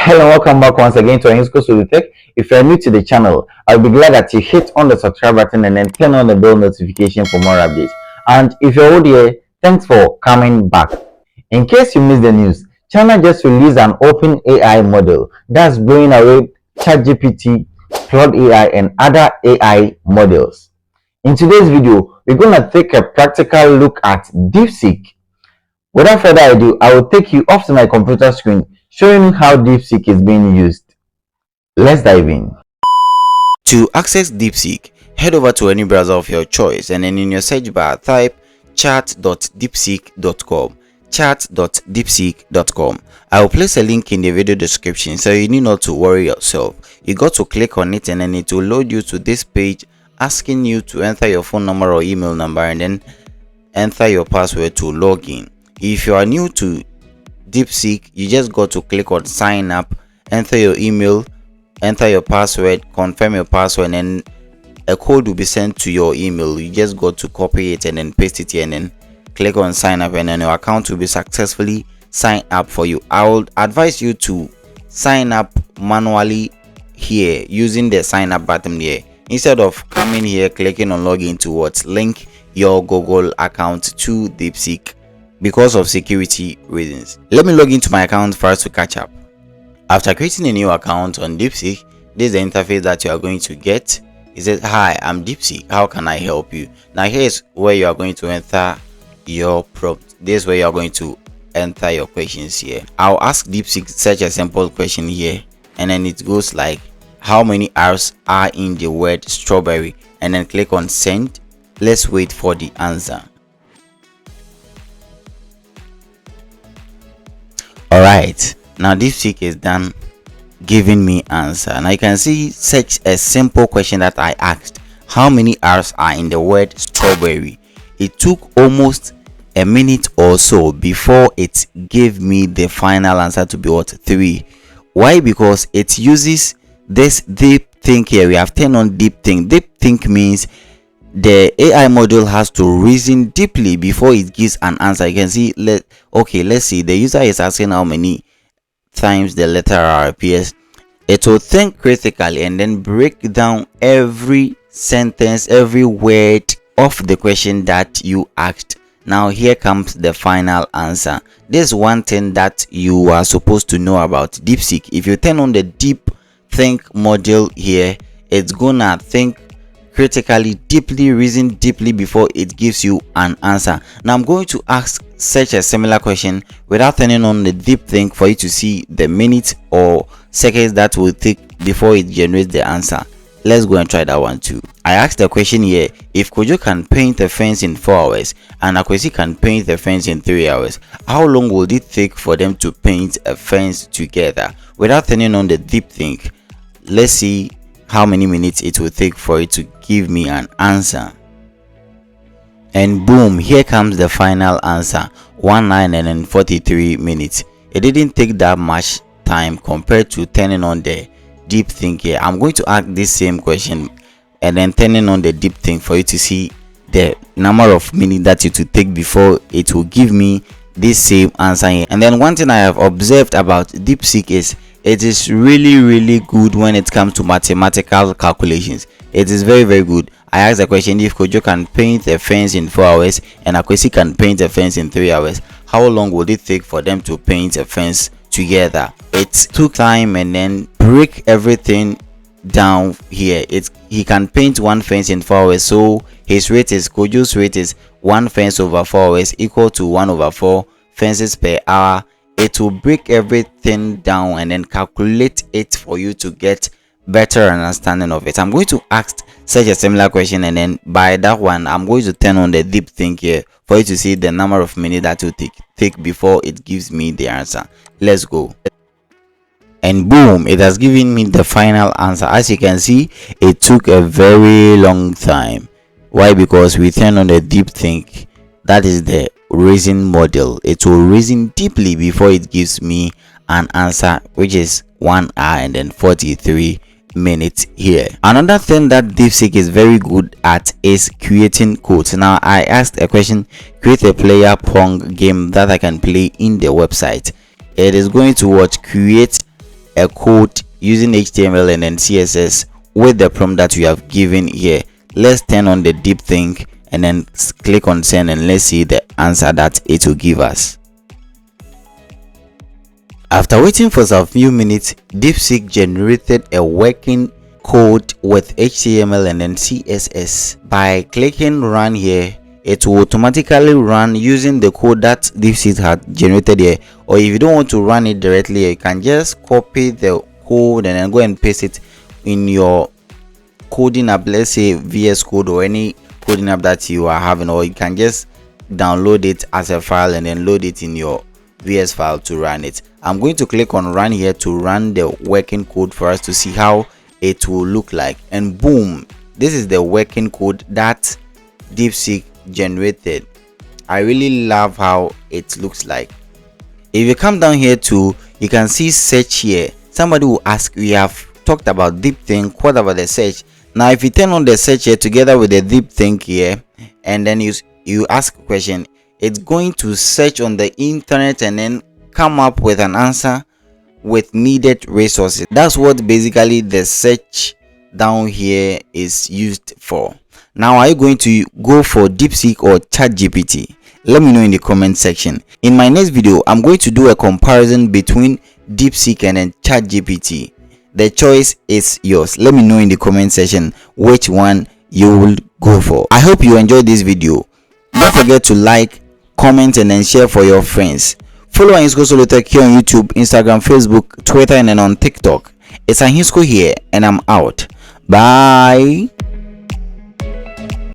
Hello, welcome back once again to Haikus with Tech. If you're new to the channel, I'll be glad that you hit on the subscribe button and then turn on the bell notification for more updates. And if you're old here, thanks for coming back. In case you missed the news, China just released an open AI model that's blowing away ChatGPT, Claude AI, and other AI models. In today's video, we're going to take a practical look at DeepSeek. Without further ado, I will take you off to my computer screen showing you how DeepSeek is being used. Let's dive in. To access DeepSeek, head over to any browser of your choice and then in your search bar type chat.deepseek.com. chat.deepseek.com. I will place a link in the video description, so you need not to worry yourself. You got to click on it and then it will load you to this page asking you to enter your phone number or email number and then enter your password to log in. If you are new to DeepSeek, you just got to click on sign up, enter your email, enter your password, confirm your password, and then a code will be sent to your email. You just got to copy it and then paste it here and then click on sign up, and then your account will be successfully signed up for you. I would advise you to sign up manually here using the sign up button here instead of coming here clicking on login to what link your Google account to DeepSeek because of security reasons. Let me log into my account first to catch up. After creating a new account on DeepSeek, this is the interface that you are going to get. It says, "Hi, I'm DeepSeek. How can I help you?" Now here's where you are going to enter your prompt. This is where you are going to enter your questions here. I'll ask DeepSeek such a simple question here, and then it goes like, how many R's are in the word strawberry? And then click on send. Let's wait for the answer. Alright, now DeepSeek is done giving me answer. Now you can see such a simple question that I asked, how many R's are in the word strawberry? It took almost a minute or so before it gave me the final answer to be what? 3. Why? Because it uses this deep think here. We have turned on deep think. Deep think means the AI model has to reason deeply before it gives an answer. You can see, let's see, the user is asking how many times the letter R appears. It will think critically and then break down every sentence, every word of the question that you asked. Now here comes the final answer. This is one thing that you are supposed to know about DeepSeek. If you turn on the deep think model here, it's gonna think critically, deeply, reason deeply before it gives you an answer. Now I'm going to ask such a similar question without turning on the deep think for you to see the minutes or seconds that will take before it generates the answer. Let's go and try that one too. I asked the question here, if Kojo can paint a fence in 4 hours and Akwesi can paint a fence in 3 hours, how long would it take for them to paint a fence together? Without turning on the deep think, let's see how many minutes it will take for it to give me an answer. And boom, here comes the final answer, 1 hour and 43 minutes. It didn't take that much time compared to turning on the deep think here. I'm going to ask this same question and then turning on the deep think for you to see the number of minutes that it will take before it will give me this same answer here. And then one thing I have observed about DeepSeek is it is really good when it comes to mathematical calculations. It is very good. I asked the question, if Kojo can paint a fence in 4 hours and Akwesi can paint a fence in 3 hours, how long would it take for them to paint a fence together? It took time and then break everything down here. He can paint one fence in 4 hours, so his rate is, Kojo's rate is 1 fence over 4 hours equal to 1 over 4 fences per hour. It will break everything down and then calculate it for you to get better understanding of it. I'm going to ask such a similar question, and then by that one I'm going to turn on the deep think here for you to see the number of minutes that will take before it gives me the answer. Let's go. And boom, it has given me the final answer. As you can see, it took a very long time. Why? Because we turn on the deep think. That is the reason model. It will reason deeply before it gives me an answer, which is 1 hour and 43 minutes here. Another thing that DeepSeek is very good at is creating codes. Now I asked a question, create a player Pong game that I can play in the website. It is going to create a code using HTML and then CSS with the prompt that we have given here. Let's turn on the DeepSeek and then click on send, and let's see the answer that it will give us. After waiting for some few minutes, DeepSeek generated a working code with HTML and then CSS. By clicking run here, it will automatically run using the code that DeepSeek had generated here. Or if you don't want to run it directly, you can just copy the code and then go and paste it in your coding app, let's say VS Code or any coding app that you are having, or you can just download it as a file and then load it in your VS file to run it. I'm going to click on run here to run the working code for us to see how it will look like, and boom, this is the working code that DeepSeek generated. I really love how it looks like. If you come down here too, you can see search here. Somebody will ask, we have talked about DeepSeek, what about the search? Now if you turn on the search here together with the DeepSeek here, and then you ask a question, it's going to search on the internet and then come up with an answer with needed resources. That's what basically the search down here is used for. Now, are you going to go for DeepSeek or ChatGPT? Let me know in the comment section. In my next video, I'm going to do a comparison between DeepSeek and then ChatGPT. The choice is yours. Let me know in the comment section which one you will go for. I hope you enjoyed this video. Don't forget to like, comment, and then share for your friends. Follow Ahinsko Solotech here on YouTube, Instagram, Facebook, Twitter, and then on TikTok. It's Ahinsko here, and I'm out. Bye.